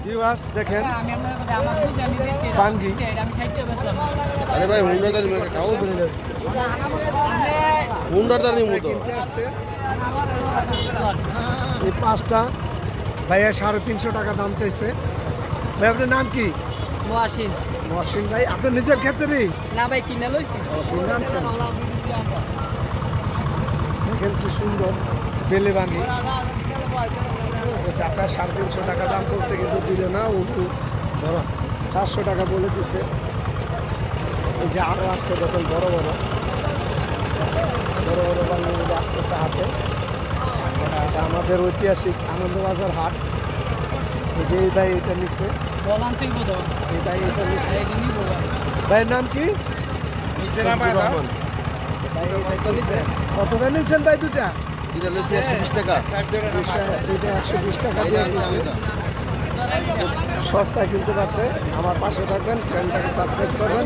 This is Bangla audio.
ভিউয়ার্স দেখেন আমি আমার বুঝে আমি দিচ্ছি বাঙ্গি। আমি সাইডে বসলাম আরে ভাই হুন্ডার দাঁড়ি কাউ ধরে না হুন্ডার দাঁড়ি মতো কিনতে আসছে এই পাঁচটা ভাইয়া 350 টাকা দাম চাইছে। ভাই আপনার নাম কি? মহাসিন মহসিন ভাই, আপনার নিজের ক্ষেত্রেই না ভাই কিনে লইছি কিনে আনছেন? দেখেন কি সুন্দর বেলে ভাঙি। তো চাচা 350 টাকা দাম বলছে কিন্তু দিল না, উনি ধরো 400 টাকা বলে দিচ্ছে। এই যে আরও আসছে দেখেন বড় বড় বাঙালিগুলো আসতেছে হাটে। এটা আমাদের ঐতিহাসিক আনন্দবাজার হাট। এই যে এই ভাই এটা নিচ্ছে, বলান তুই বোধ এই ভাই এটা নিচ্ছে। এই যে নিবো ভাইয়ের নাম কি? শফিকুর রহমান। ভাই এটা নিচ্ছে। কত দাম নিচ্ছেন ভাই দুটা? এটা লইছে 120 টাকা দুইটা 120 টাকা দিয়ে নিচ্ছে। সস্তায় কিনতে পারছে। আমার পাশে থাকবেন, চ্যানেলটাকে সাবস্ক্রাইব করবেন।